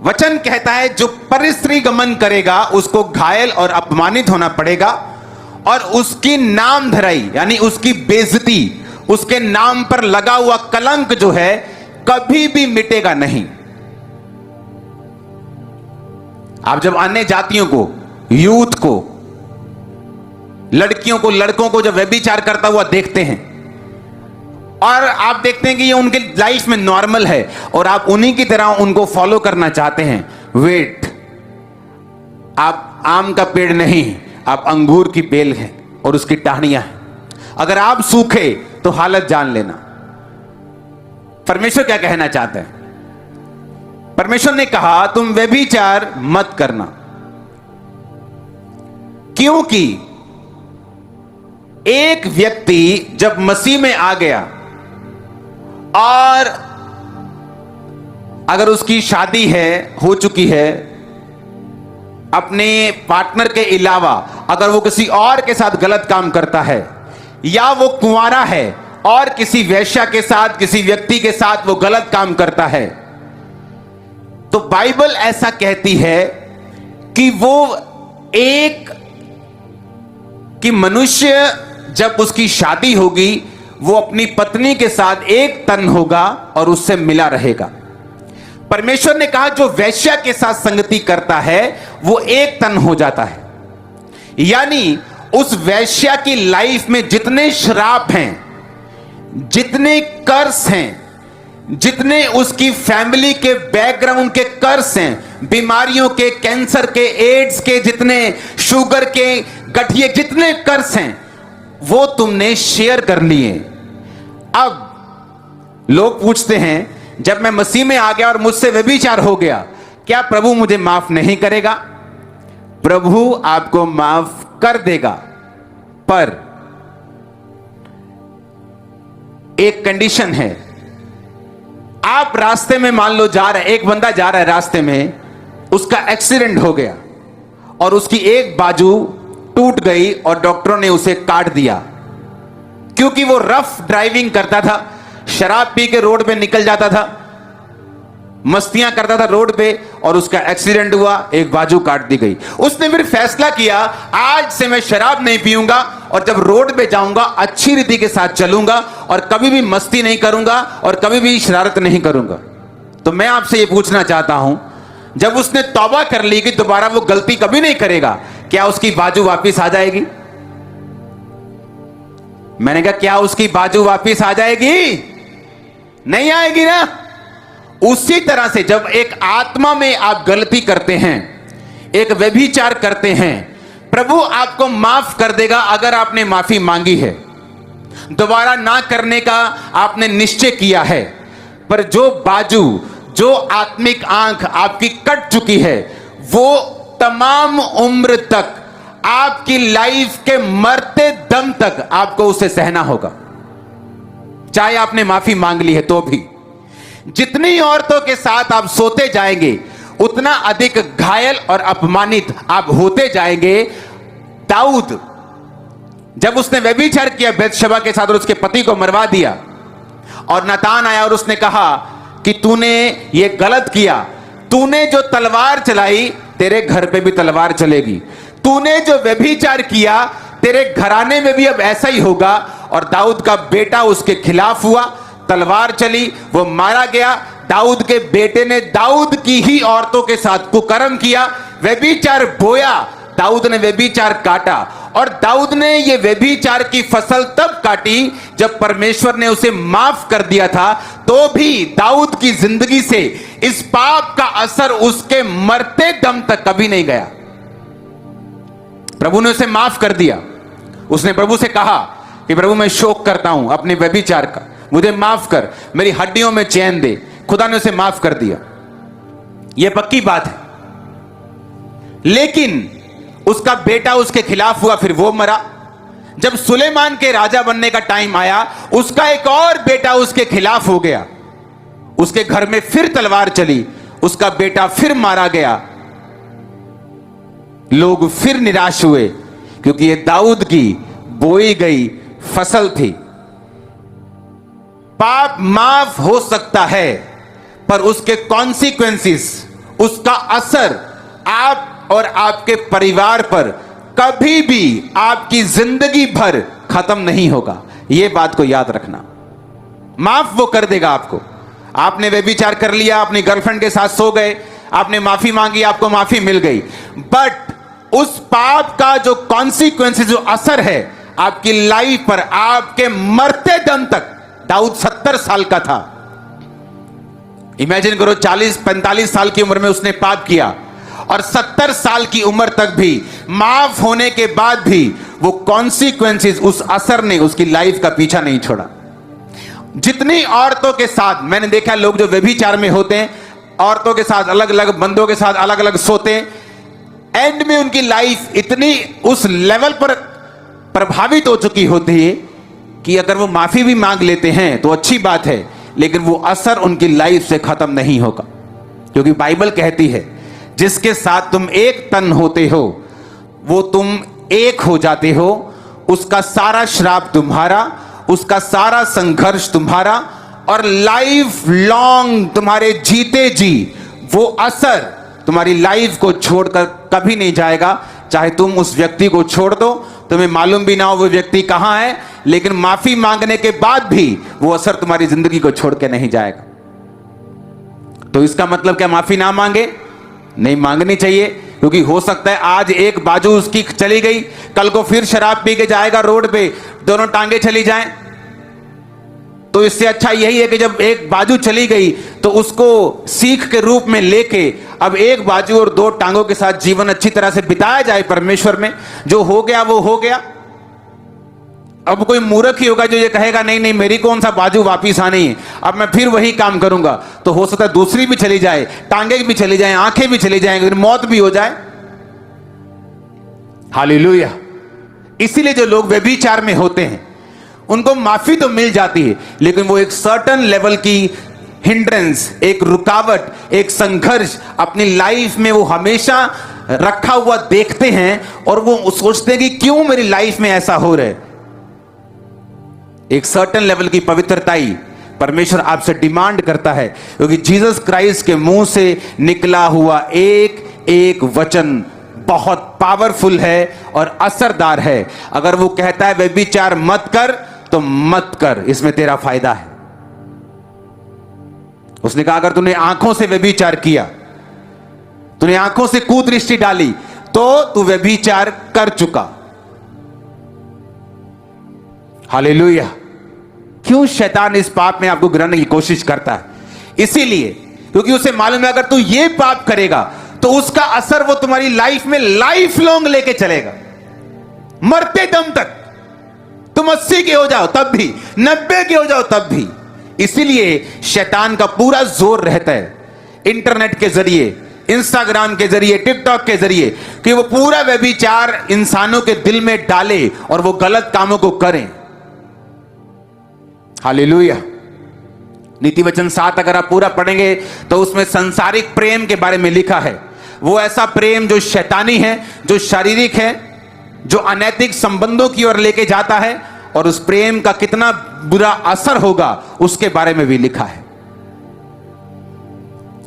वचन कहता है जो परस्त्री गमन करेगा उसको घायल और अपमानित होना पड़ेगा, और उसकी नाम धराई यानी उसकी बेइज्जती, उसके नाम पर लगा हुआ कलंक जो है कभी भी मिटेगा नहीं। आप जब अन्य जातियों को, यूथ को, लड़कियों को, लड़कों को जब व्यभिचार करता हुआ देखते हैं और आप देखते हैं कि ये उनके लाइफ में नॉर्मल है और आप उन्हीं की तरह उनको फॉलो करना चाहते हैं, वेट, आप आम का पेड़ नहीं, आप अंगूर की बेल हैं और उसकी टहनियां हैं। अगर आप सूखे तो हालत जान लेना। परमेश्वर क्या कहना चाहते हैं? परमेश्वर ने कहा तुम व्यभिचार मत करना, क्योंकि एक व्यक्ति जब मसीह में आ गया और अगर उसकी शादी है, हो चुकी है, अपने पार्टनर के अलावा अगर वो किसी और के साथ गलत काम करता है, या वो कुंवारा है और किसी वेश्या के साथ, किसी व्यक्ति के साथ वो गलत काम करता है, तो बाइबल ऐसा कहती है कि वो एक कि मनुष्य जब उसकी शादी होगी वो अपनी पत्नी के साथ एक तन होगा और उससे मिला रहेगा। परमेश्वर ने कहा जो वेश्या के साथ संगति करता है वो एक तन हो जाता है, यानी उस वेश्या की लाइफ में जितने श्राप हैं, जितने कर्स हैं, जितने उसकी फैमिली के बैकग्राउंड के कर्स हैं, बीमारियों के, कैंसर के, एड्स के, जितने शुगर के, गठिए, जितने कर्स हैं वो तुमने शेयर कर लिए। अब लोग पूछते हैं जब मैं मसीह में आ गया और मुझसे व्यभिचार हो गया, क्या प्रभु मुझे माफ नहीं करेगा? प्रभु आपको माफ कर देगा, पर एक कंडीशन है। आप रास्ते में मान लो जा रहे, एक बंदा जा रहा है रास्ते में, उसका एक्सीडेंट हो गया और उसकी एक बाजू टूट गई और डॉक्टरों ने उसे काट दिया, क्योंकि वो रफ ड्राइविंग करता था, शराब पी के रोड पे निकल जाता था, मस्तियां करता था रोड पे, और उसका एक्सीडेंट हुआ, एक बाजू काट दी गई। उसने फिर फैसला किया आज से मैं शराब नहीं पीऊंगा और जब रोड पे जाऊंगा अच्छी रीति के साथ चलूंगा और कभी भी मस्ती नहीं करूंगा और कभी भी शरारत नहीं करूंगा। तो मैं आपसे ये पूछना चाहता हूं, जब उसने तौबा कर ली कि दोबारा वो गलती कभी नहीं करेगा, क्या उसकी बाजू वापिस आ जाएगी? मैंने कहा क्या उसकी बाजू वापिस आ जाएगी? नहीं आएगी ना। उसी तरह से जब एक आत्मा में आप गलती करते हैं, एक व्यभिचार करते हैं, प्रभु आपको माफ कर देगा अगर आपने माफी मांगी है, दोबारा ना करने का आपने निश्चय किया है। पर जो बाजू, जो आत्मिक आंख आपकी कट चुकी है, वो तमाम उम्र तक, आपकी लाइफ के मरते दम तक आपको उसे सहना होगा, चाहे आपने माफी मांग ली है तो भी। जितनी औरतों के साथ आप सोते जाएंगे उतना अधिक घायल और अपमानित आप होते जाएंगे। दाऊद जब उसने व्यभिचार किया बैतशबा के साथ और उसके पति को मरवा दिया, और नातान आया और उसने कहा कि तूने ये गलत किया, तूने जो तलवार चलाई तेरे घर पे भी तलवार चलेगी, तूने जो व्यभिचार किया तेरे घराने में भी अब ऐसा ही होगा। और दाऊद का बेटा उसके खिलाफ हुआ, तलवार चली, वो मारा गया। दाऊद के बेटे ने दाऊद की ही औरतों के साथ कुकर्म किया, व्यभिचार बोया, दाऊद ने व्यभिचार काटा। और दाऊद ने ये व्यभिचार की फसल तब काटी जब परमेश्वर ने उसे माफ कर दिया था, तो भी दाऊद की जिंदगी से इस पाप का असर उसके मरते दम तक कभी नहीं गया। प्रभु ने उसे माफ कर दिया। उसने प्रभु से कहा कि प्रभु मैं शोक करता हूं अपने व्यभिचार का, मुझे माफ कर, मेरी हड्डियों में चैन दे। खुदा ने उसे माफ कर दिया, यह पक्की बात है। लेकिन उसका बेटा उसके खिलाफ हुआ, फिर वो मरा। जब सुलेमान के राजा बनने का टाइम आया, उसका एक और बेटा उसके खिलाफ हो गया, उसके घर में फिर तलवार चली, उसका बेटा फिर मारा गया। लोग फिर निराश हुए, क्योंकि ये दाऊद की बोई गई फसल थी। पाप माफ हो सकता है, पर उसके कॉन्सिक्वेंसेस, उसका असर आप और आपके परिवार पर कभी भी आपकी जिंदगी भर खत्म नहीं होगा। यह बात को याद रखना। माफ वो कर देगा आपको। आपने व्यभिचार कर लिया, अपनी गर्लफ्रेंड के साथ सो गए, आपने माफी मांगी, आपको माफी मिल गई, बट उस पाप का जो कॉन्सिक्वेंसेस, जो असर है आपकी लाइफ पर, आपके मरते दम तक। दाऊद 70 साल का था। इमेजिन करो, 40-45 साल की उम्र में उसने पाप किया और 70 साल की उम्र तक भी, माफ होने के बाद भी वो कॉन्सिक्वेंसेस, उस असर ने उसकी लाइफ का पीछा नहीं छोड़ा। जितनी औरतों के साथ मैंने देखा, लोग जो व्यभिचार में होते हैं, औरतों के साथ अलग अलग, बंदों के साथ अलग अलग सोते हैं, एंड में उनकी लाइफ इतनी उस लेवल पर प्रभावित हो चुकी होती है कि अगर वो माफी भी मांग लेते हैं तो अच्छी बात है, लेकिन वो असर उनकी लाइफ से खत्म नहीं होगा। क्योंकि बाइबल कहती है, जिसके साथ तुम एक तन होते हो वो तुम एक हो जाते हो। उसका सारा श्राप तुम्हारा, उसका सारा संघर्ष तुम्हारा, और लाइफ लॉन्ग तुम्हारे जीते जी वो असर तुम्हारी लाइफ को छोड़कर कभी नहीं जाएगा। चाहे तुम उस व्यक्ति को छोड़ दो, तुम्हें मालूम भी ना हो वो व्यक्ति कहां है, लेकिन माफी मांगने के बाद भी वो असर तुम्हारी जिंदगी को छोड़ के नहीं जाएगा। तो इसका मतलब क्या माफी ना मांगे? नहीं मांगनी चाहिए, क्योंकि हो सकता है आज एक बाजू उसकी चली गई, कल को फिर शराब पी के जाएगा रोड पे, दोनों टांगे चली जाएं। तो इससे अच्छा यही है कि जब एक बाजू चली गई तो उसको सीख के रूप में लेके अब एक बाजू और दो टांगों के साथ जीवन अच्छी तरह से बिताया जाए परमेश्वर में। जो हो गया वो हो गया। अब कोई मूर्ख ही होगा जो ये कहेगा नहीं नहीं मेरी कौन सा बाजू वापिस आनी है, अब मैं फिर वही काम करूंगा। तो हो सकता है दूसरी भी चली जाए, टांगे भी चली जाए, आंखें भी चली जाएंगी, मौत भी हो जाए। हालेलुया। इसीलिए जो लोग व्यभिचार में होते हैं उनको माफी तो मिल जाती है, लेकिन वो एक सर्टन लेवल की हिंड्रेंस, एक रुकावट, एक संघर्ष अपनी लाइफ में वो हमेशा रखा हुआ देखते हैं और वो सोचते हैं कि क्यों मेरी लाइफ में ऐसा हो रहा है। एक सर्टन लेवल की पवित्रताई परमेश्वर आपसे डिमांड करता है, क्योंकि जीसस क्राइस्ट के मुंह से निकला हुआ एक एक वचन बहुत पावरफुल है और असरदार है। अगर वो कहता है व्यभिचार मत कर तो मत कर, इसमें तेरा फायदा है। उसने कहा अगर तूने आंखों से व्यभिचार किया, तूने आंखों से कुदृष्टि डाली, तो तू व्यभिचार कर चुका। हालेलुया। क्यों शैतान इस पाप में आपको गिराने की कोशिश करता है? इसीलिए क्योंकि उसे मालूम है अगर तू ये पाप करेगा तो उसका असर वो तुम्हारी लाइफ में लाइफ लॉन्ग लेके चलेगा, मरते दम तक। तुम 80 के हो जाओ तब भी, 90 के हो जाओ तब भी। इसीलिए शैतान का पूरा जोर रहता है इंटरनेट के जरिए, इंस्टाग्राम के जरिए, टिकटॉक के जरिए, कि वो पूरा व्यभिचार इंसानों के दिल में डाले और वो गलत कामों को करें। हालेलुया। नीति वचन 7 अगर आप पूरा पढ़ेंगे तो उसमें संसारिक प्रेम के बारे में लिखा है। वो ऐसा प्रेम जो शैतानी है, जो शारीरिक है, जो अनैतिक संबंधों की ओर लेके जाता है, और उस प्रेम का कितना बुरा असर होगा उसके बारे में भी लिखा है।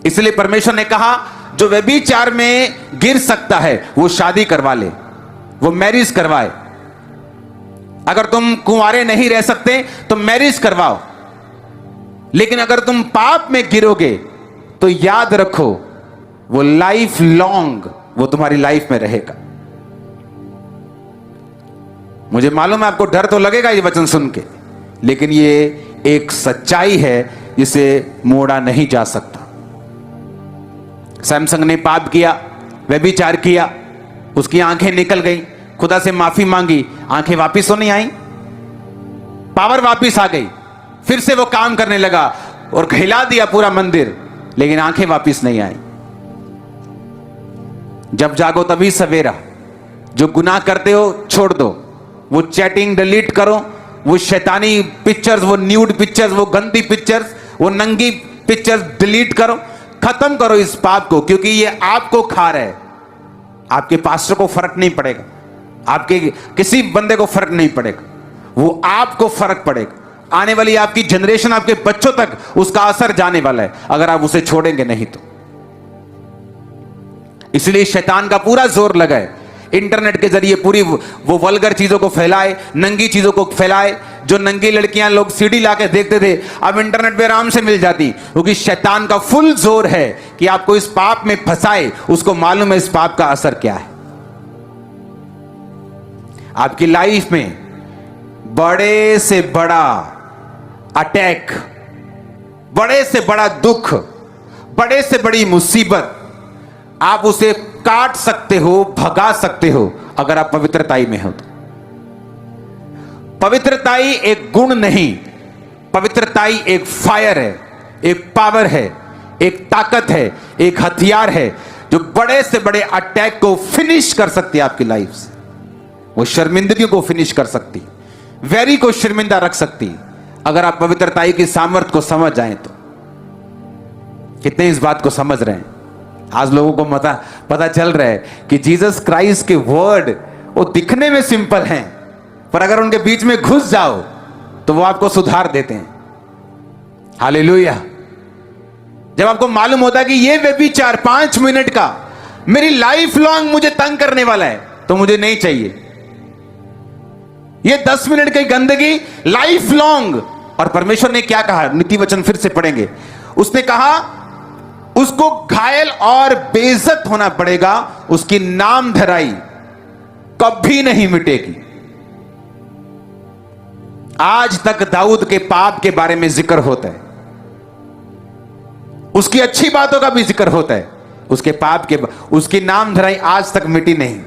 इसलिए परमेश्वर ने कहा जो व्यभिचार में गिर सकता है वो शादी करवा ले, वो मैरिज करवाए। अगर तुम कुंवारे नहीं रह सकते तो मैरिज करवाओ, लेकिन अगर तुम पाप में गिरोगे तो याद रखो वो लाइफ लॉन्ग वो तुम्हारी लाइफ में रहेगा। मुझे मालूम है आपको डर तो लगेगा ये वचन सुन के, लेकिन ये एक सच्चाई है जिसे मोड़ा नहीं जा सकता। सैमसंग ने पाप किया, व्यभिचार किया, उसकी आंखें निकल गई, खुदा से माफी मांगी, आंखें वापिस तो नहीं आई, पावर वापिस आ गई, फिर से वो काम करने लगा और हिला दिया पूरा मंदिर, लेकिन आंखें वापिस नहीं आई। जब जागो तभी सवेरा। जो गुनाह करते हो छोड़ दो, वो चैटिंग डिलीट करो, वो शैतानी पिक्चर्स, वो न्यूड पिक्चर्स, वो गंदी पिक्चर्स, वो नंगी पिक्चर्स डिलीट करो, खत्म करो इस पाप को, क्योंकि ये आपको खा रहा है। आपके पास्टर को फर्क नहीं पड़ेगा, आपके किसी बंदे को फर्क नहीं पड़ेगा, वो आपको फर्क पड़ेगा। आने वाली आपकी जनरेशन, आपके बच्चों तक उसका असर जाने वाला है अगर आप उसे छोड़ेंगे नहीं तो। इसलिए शैतान का पूरा जोर लगा है इंटरनेट के जरिए पूरी वो वल्गर चीजों को फैलाए, नंगी चीजों को फैलाए। जो नंगी लड़कियां लोग सीडी लाके देखते थे, अब इंटरनेट पे आराम से मिल जाती, क्योंकि शैतान का फुल जोर है कि आपको इस पाप में फंसाए। उसको मालूम है इस पाप का असर क्या है। आपकी लाइफ में बड़े से बड़ा अटैक, बड़े से बड़ा दुख, बड़े से बड़ी मुसीबत, आप उसे काट सकते हो, भगा सकते हो, अगर आप पवित्रताई में हो तो। पवित्रताई एक गुण नहीं, पवित्रताई एक फायर है, एक पावर है, एक ताकत है, एक हथियार है, जो बड़े से बड़े अटैक को फिनिश कर सकती है आपकी लाइफ से। वो शर्मिंदगी को फिनिश कर सकती, वैरी को शर्मिंदा रख सकती, अगर आप पवित्रताई की सामर्थ्य को समझ जाएं तो। कितने इस बात को समझ रहे हैं? आज लोगों को पता चल रहा है कि जीसस क्राइस्ट के वर्ड वो दिखने में सिंपल हैं, पर अगर उनके बीच में घुस जाओ तो वो आपको सुधार देते हैं। हालेलुया। जब आपको मालूम होता है कि ये व्यभिचार 5 मिनट का मेरी लाइफ लॉन्ग मुझे तंग करने वाला है, तो मुझे नहीं चाहिए। ये 10 मिनट की गंदगी लाइफ लॉन्ग। और परमेश्वर ने क्या कहा, नीति वचन फिर से पढ़ेंगे। उसने कहा उसको घायल और बेइज्जत होना पड़ेगा, उसकी नाम धराई कभी नहीं मिटेगी। आज तक दाऊद के पाप के बारे में जिक्र होता है, उसकी अच्छी बातों का भी जिक्र होता है, उसके पाप के उसकी नाम धराई आज तक मिटी नहीं।